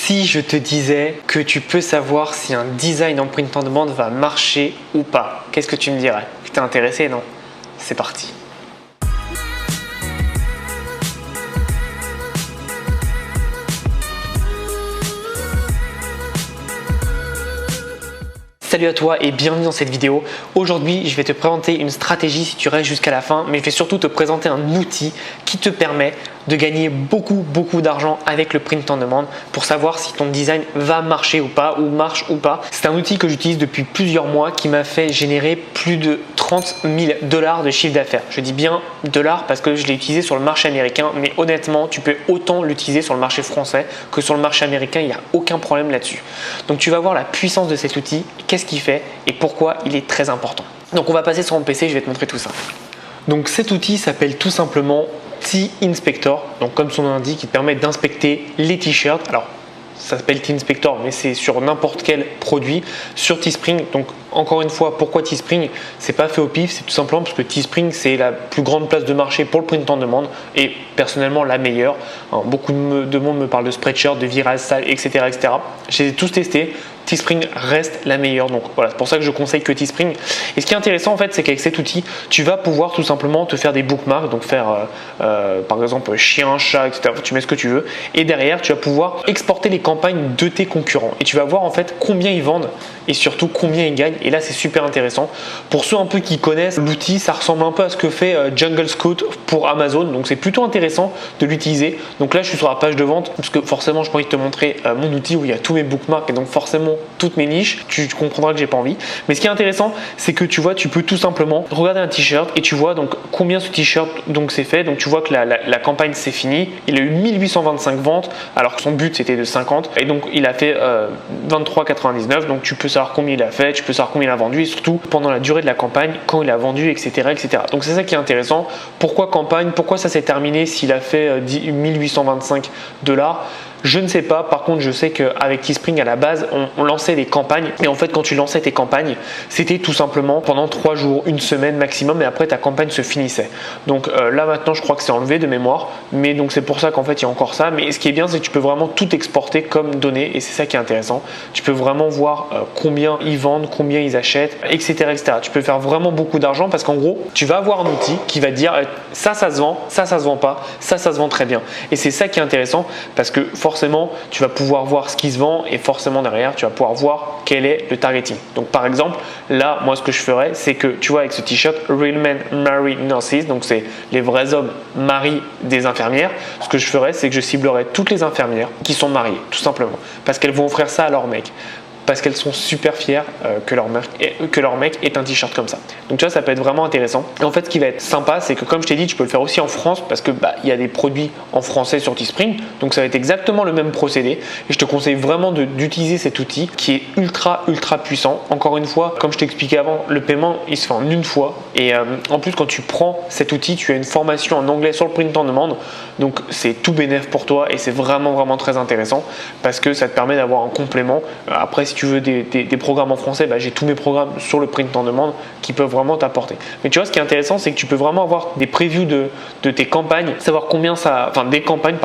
Si je te disais que tu peux savoir si un design en print on demand va marcher ou pas, qu'est-ce que tu me dirais? T'es intéressé, non? C'est parti. Salut à toi et bienvenue dans cette vidéo. Aujourd'hui, je vais te présenter une stratégie si tu restes jusqu'à la fin, mais je vais surtout te présenter un outil qui te permet de gagner beaucoup d'argent avec le print on demand pour savoir si ton design va marcher ou pas, ou marche ou pas. C'est un outil que j'utilise depuis plusieurs mois qui m'a fait générer plus de 30 000 $ de chiffre d'affaires. Je dis bien dollars parce que je l'ai utilisé sur le marché américain, mais honnêtement, tu peux autant l'utiliser sur le marché français que sur le marché américain, il n'y a aucun problème là-dessus. Donc tu vas voir la puissance de cet outil, qu'est-ce qu'il fait et pourquoi il est très important. Donc on va passer sur mon PC, je vais te montrer tout ça. Donc cet outil s'appelle tout simplement T-Inspector, donc comme son nom l'indique, il te permet d'inspecter les t-shirts. Alors ça s'appelle T-Inspector, mais c'est sur n'importe quel produit sur Teespring. Donc encore une fois, pourquoi Teespring? C'est pas fait au pif, c'est tout simplement parce que Teespring c'est la plus grande place de marché pour le print on demand et personnellement la meilleure. Beaucoup de monde me parle de Spreadshirt, de Viralsal, etc. Je les ai tous testés. Teespring reste la meilleure, donc voilà, c'est pour ça que je conseille que Teespring. Et ce qui est intéressant en fait, c'est qu'avec cet outil, tu vas pouvoir tout simplement te faire des bookmarks, donc faire par exemple chien, chat, etc. Tu mets ce que tu veux, et derrière tu vas pouvoir exporter les campagnes de tes concurrents et tu vas voir en fait combien ils vendent et surtout combien ils gagnent. Et là, c'est super intéressant. Pour ceux un peu qui connaissent l'outil, ça ressemble un peu à ce que fait Jungle Scout pour Amazon, donc c'est plutôt intéressant de l'utiliser. Donc là, je suis sur la page de vente parce que forcément, je peux envie de te montrer mon outil où il y a tous mes bookmarks et donc forcément toutes mes niches, tu comprendras que j'ai pas envie. Mais ce qui est intéressant, c'est que tu vois, tu peux tout simplement regarder un t-shirt et tu vois donc combien ce t-shirt donc c'est fait. Donc tu vois que la campagne c'est fini. Il a eu 1825 ventes alors que son but c'était de 50 et donc il a fait 23,99. Donc tu peux savoir combien il a fait, tu peux savoir combien il a vendu et surtout pendant la durée de la campagne, quand il a vendu, etc. Donc c'est ça qui est intéressant. Pourquoi campagne? Pourquoi ça s'est terminé s'il a fait 1825 $? Je ne sais pas, par contre je sais qu'avec Teespring à la base on lançait des campagnes et en fait quand tu lançais tes campagnes c'était tout simplement pendant 3 jours, une semaine maximum et après ta campagne se finissait. Donc là maintenant je crois que c'est enlevé de mémoire, mais donc c'est pour ça qu'en fait il y a encore ça. Mais ce qui est bien c'est que tu peux vraiment tout exporter comme données et c'est ça qui est intéressant. Tu peux vraiment voir combien ils vendent, combien ils achètent, etc. Tu peux faire vraiment beaucoup d'argent parce qu'en gros tu vas avoir un outil qui va te dire ça se vend, ça se vend pas, ça se vend très bien. Et c'est ça qui est intéressant parce que forcément, tu vas pouvoir voir ce qui se vend et forcément derrière, tu vas pouvoir voir quel est le targeting. Donc par exemple, là, moi ce que je ferais, c'est que tu vois avec ce t-shirt, Real Men Marry Nurses, donc c'est les vrais hommes marient des infirmières. Ce que je ferais, c'est que je ciblerais toutes les infirmières qui sont mariées, tout simplement, parce qu'elles vont offrir ça à leur mec. Parce qu'elles sont super fières que leur mec ait un t-shirt comme ça. Donc tu vois, ça peut être vraiment intéressant. Et en fait, ce qui va être sympa, c'est que comme je t'ai dit, tu peux le faire aussi en France parce que il y a des produits en français sur Teespring. Donc ça va être exactement le même procédé. Et je te conseille vraiment d'utiliser cet outil qui est ultra puissant. Encore une fois, comme je t'expliquais avant, le paiement il se fait en une fois. Et en plus, quand tu prends cet outil, tu as une formation en anglais sur le print on demand. Donc c'est tout bénéf pour toi et c'est vraiment très intéressant parce que ça te permet d'avoir un complément. Après, si tu veux des programmes en français, j'ai tous mes programmes sur le print on demand qui peuvent vraiment t'apporter. Mais tu vois, ce qui est intéressant, c'est que tu peux vraiment avoir des previews de tes campagnes, savoir des campagnes,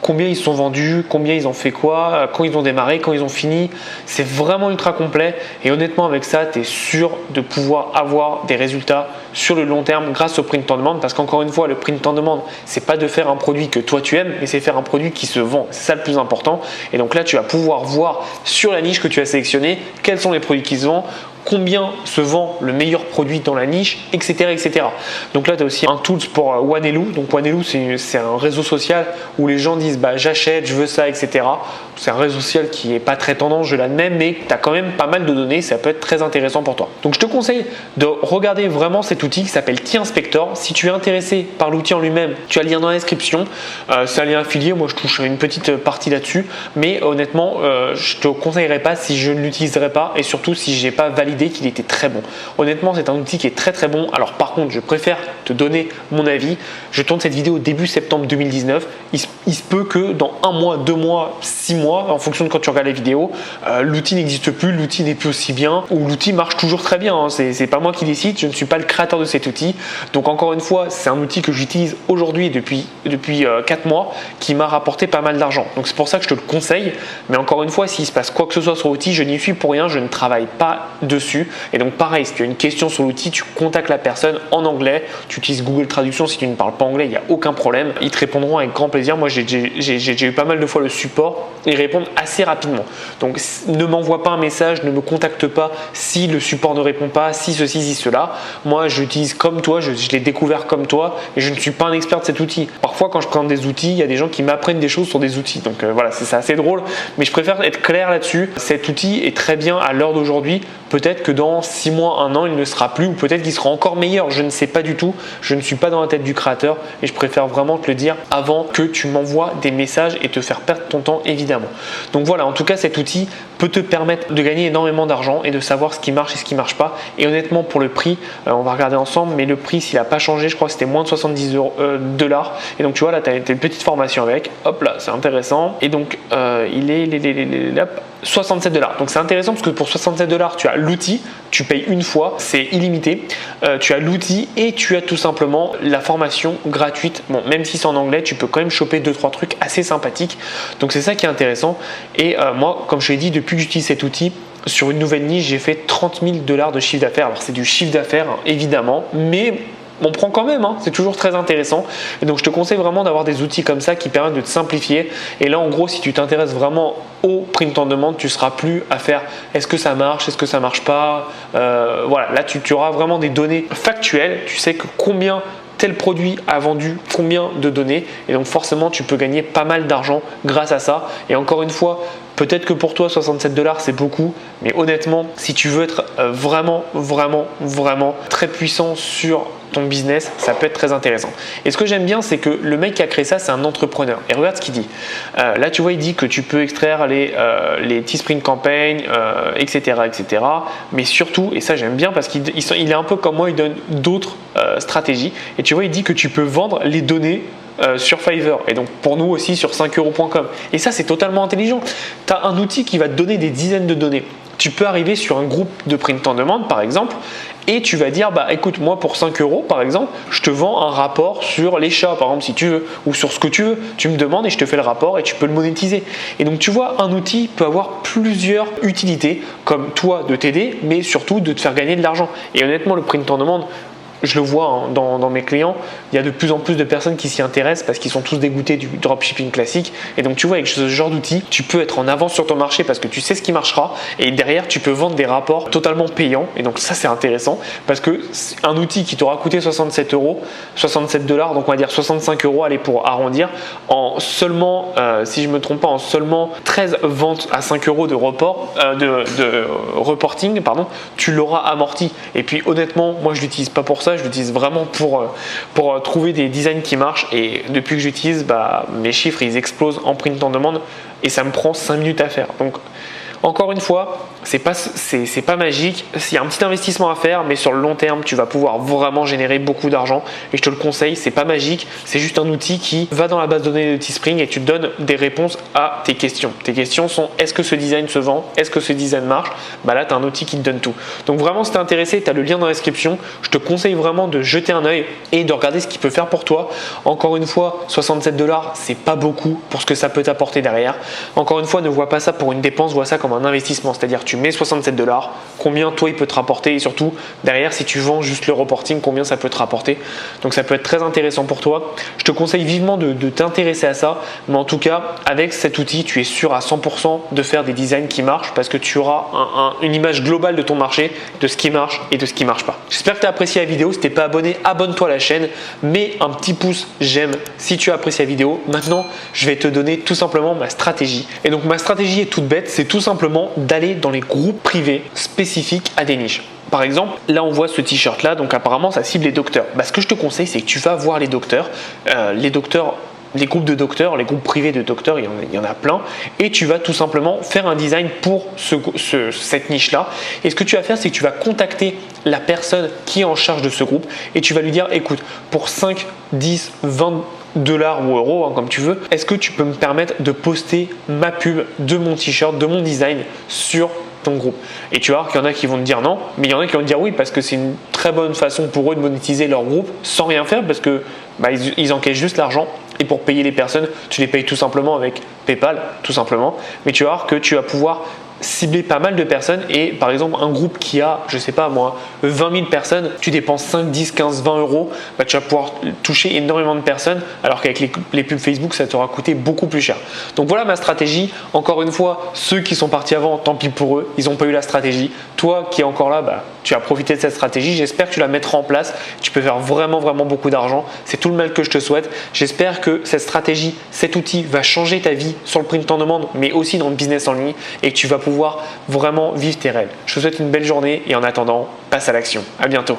combien ils sont vendus, combien ils ont fait quoi, quand ils ont démarré, quand ils ont fini. C'est vraiment ultra complet et honnêtement, avec ça, tu es sûr de pouvoir avoir des résultats sur le long terme grâce au print on demand parce qu'encore une fois, le print on demand, c'est pas de faire un produit que toi tu aimes, mais c'est faire un produit qui se vend. C'est ça le plus important. Et donc là, tu vas pouvoir voir sur la niche que tu as sélectionné quels sont les produits qui se vendent, combien se vend le meilleur produit dans la niche, etc. Donc là, tu as aussi un tool pour Wanelu. Donc Wanelu, c'est un réseau social où les gens disent j'achète, je veux ça, etc. C'est un réseau social qui n'est pas très tendance, je l'admets, mais tu as quand même pas mal de données, ça peut être très intéressant pour toi. Donc je te conseille de regarder vraiment cet outil qui s'appelle T-Inspector. Si tu es intéressé par l'outil en lui-même, tu as le lien dans la description. C'est un lien affilié, moi je touche une petite partie là-dessus, mais honnêtement, je te conseillerais pas si je ne l'utiliserais pas et surtout si je n'ai pas validé qu'il était très bon. Honnêtement, c'est un outil qui est très bon. Alors par contre, je préfère te donner mon avis. Je tourne cette vidéo début septembre 2019. Il se peut que dans 1 mois, 2 mois, 6 mois, en fonction de quand tu regardes la vidéo, l'outil n'existe plus, l'outil n'est plus aussi bien ou l'outil marche toujours très bien. Hein. C'est pas moi qui décide, je ne suis pas le créateur de cet outil. Donc encore une fois, c'est un outil que j'utilise aujourd'hui depuis 4 mois qui m'a rapporté pas mal d'argent. Donc c'est pour ça que je te le conseille. Mais encore une fois, s'il se passe quoi que ce soit sur l'outil, je n'y suis pour rien, je ne travaille pas dessus. Et donc pareil, si tu as une question sur l'outil, tu contactes la personne en anglais, tu utilises Google Traduction si tu ne parles pas anglais, il n'y a aucun problème. Ils te répondront avec grand plaisir. Moi, j'ai eu pas mal de fois le support et ils répondent assez rapidement. Donc ne m'envoie pas un message, ne me contacte pas si le support ne répond pas, si ceci, si cela. Moi, j'utilise comme toi, je l'ai découvert comme toi et je ne suis pas un expert de cet outil. Parfois, quand je présente des outils, il y a des gens qui m'apprennent des choses sur des outils. Donc voilà, c'est assez drôle, mais je préfère être clair là-dessus. Cet outil est très bien à l'heure d'aujourd'hui. Peut-être que dans 6 mois, 1 an, il ne sera plus ou peut-être qu'il sera encore meilleur. Je ne sais pas du tout. Je ne suis pas dans la tête du créateur et je préfère vraiment te le dire avant que tu m'envoies des messages et te faire perdre ton temps évidemment. Donc voilà, en tout cas, cet outil peut te permettre de gagner énormément d'argent et de savoir ce qui marche et ce qui ne marche pas. Et honnêtement, pour le prix, on va regarder ensemble, mais le prix, s'il n'a pas changé, je crois que c'était moins de 70 $. Et donc tu vois, là, tu as une petite formation avec. Hop là, c'est intéressant. Et donc, il est 67 $. Donc c'est intéressant parce que pour 67 $, tu as l'outil, tu payes une fois, c'est illimité. Tu as l'outil et tu as tout simplement la formation gratuite. Bon, même si c'est en anglais, tu peux quand même choper 2-3 trucs assez sympathiques. Donc c'est ça qui est intéressant. Et moi, comme je l'ai dit, depuis que j'utilise cet outil, sur une nouvelle niche, j'ai fait 30 000 $ de chiffre d'affaires. Alors c'est du chiffre d'affaires, hein, évidemment, mais on prend quand même, hein, c'est toujours très intéressant. Et donc je te conseille vraiment d'avoir des outils comme ça qui permettent de te simplifier. Et là en gros, si tu t'intéresses vraiment au print on demand, tu ne seras plus à faire est-ce que ça marche, est-ce que ça marche pas. Voilà, là tu auras vraiment des données factuelles. Tu sais que combien tel produit a vendu combien de données et donc forcément tu peux gagner pas mal d'argent grâce à ça. Et encore une fois, peut-être que pour toi 67 $ c'est beaucoup, mais honnêtement, si tu veux être vraiment très puissant sur ton business, ça peut être très intéressant. Et ce que j'aime bien, c'est que le mec qui a créé ça, c'est un entrepreneur. Et regarde ce qu'il dit. Là, tu vois, il dit que tu peux extraire les Teespring Campaign, etc. Mais surtout, et ça j'aime bien parce qu'il est un peu comme moi, il donne d'autres stratégies. Et tu vois, il dit que tu peux vendre les données sur Fiverr et donc pour nous aussi sur 5euros.com. Et ça, c'est totalement intelligent. Tu as un outil qui va te donner des dizaines de données. Tu peux arriver sur un groupe de print on demand par exemple et tu vas dire bah écoute, moi pour 5 € par exemple, je te vends un rapport sur les chats par exemple si tu veux ou sur ce que tu veux. Tu me demandes et je te fais le rapport et tu peux le monétiser. Et donc tu vois, un outil peut avoir plusieurs utilités comme toi de t'aider mais surtout de te faire gagner de l'argent. Et honnêtement, le print on demand, je le vois hein, dans mes clients, il y a de plus en plus de personnes qui s'y intéressent parce qu'ils sont tous dégoûtés du dropshipping classique. Et donc tu vois, avec ce genre d'outil, tu peux être en avance sur ton marché parce que tu sais ce qui marchera et derrière tu peux vendre des rapports totalement payants. Et donc ça, c'est intéressant parce que un outil qui t'aura coûté 67 $, donc on va dire 65 €, allez pour arrondir, en seulement, si je me trompe pas, en seulement 13 ventes à 5 € de reporting, pardon, tu l'auras amorti. Et puis honnêtement, moi je l'utilise pas pour ça. Je l'utilise vraiment pour trouver des designs qui marchent et depuis que j'utilise, bah, mes chiffres ils explosent en print on demand et ça me prend 5 minutes à faire. Donc encore une fois, c'est pas magique, il y a un petit investissement à faire mais sur le long terme tu vas pouvoir vraiment générer beaucoup d'argent et je te le conseille. C'est pas magique, c'est juste un outil qui va dans la base de données de Teespring et tu te donnes des réponses à tes questions. Tes questions sont est-ce que ce design se vend, est-ce que ce design marche, bah là tu as un outil qui te donne tout. Donc vraiment, si tu es intéressé, tu as le lien dans la description. Je te conseille vraiment de jeter un œil et de regarder ce qu'il peut faire pour toi. Encore une fois, 67 $, c'est pas beaucoup pour ce que ça peut t'apporter derrière. Encore une fois, ne vois pas ça pour une dépense, vois ça comme un investissement, c'est-à-dire tu mets 67 $, combien toi il peut te rapporter et surtout derrière, si tu vends juste le reporting, combien ça peut te rapporter. Donc ça peut être très intéressant pour toi. Je te conseille vivement de t'intéresser à ça, mais en tout cas avec cet outil tu es sûr à 100% de faire des designs qui marchent parce que tu auras une image globale de ton marché, de ce qui marche et de ce qui marche pas. J'espère que tu as apprécié la vidéo. Si tu n'es pas abonné, abonne-toi à la chaîne, mets un petit pouce j'aime si tu as apprécié la vidéo. Maintenant je vais te donner tout simplement ma stratégie. Et donc ma stratégie est toute bête, c'est tout simplement d'aller dans les groupes privés spécifiques à des niches. Par exemple, là on voit ce t-shirt là, donc apparemment ça cible les docteurs. Bah, ce que je te conseille, c'est que tu vas voir les docteurs les groupes de docteurs, les groupes privés de docteurs, il y en a plein, et tu vas tout simplement faire un design pour cette niche-là. Et ce que tu vas faire, c'est que tu vas contacter la personne qui est en charge de ce groupe et tu vas lui dire, écoute, pour 5, 10, 20 dollars ou euros, comme tu veux, est-ce que tu peux me permettre de poster ma pub de mon t-shirt, de mon design sur ton groupe? Et tu vas voir qu'il y en a qui vont te dire non, mais il y en a qui vont te dire oui parce que c'est une très bonne façon pour eux de monétiser leur groupe sans rien faire parce que ils encaissent juste l'argent. Et pour payer les personnes, tu les payes tout simplement avec PayPal, tout simplement. Mais tu vas voir que tu vas pouvoir cibler pas mal de personnes et par exemple un groupe qui a, je sais pas moi, 20 000 personnes, tu dépenses 5, 10, 15, 20 euros, tu vas pouvoir toucher énormément de personnes alors qu'avec les pubs Facebook, ça t'aura coûté beaucoup plus cher. Donc voilà ma stratégie. Encore une fois, ceux qui sont partis avant, tant pis pour eux, ils n'ont pas eu la stratégie. Toi qui es encore là, tu as profité de cette stratégie. J'espère que tu la mettras en place. Tu peux faire vraiment beaucoup d'argent. C'est tout le mal que je te souhaite. J'espère que cette stratégie, cet outil va changer ta vie sur le print en demande, mais aussi dans le business en ligne et que tu vas pouvoir vraiment vivre tes rêves. Je te souhaite une belle journée et en attendant, passe à l'action. À bientôt.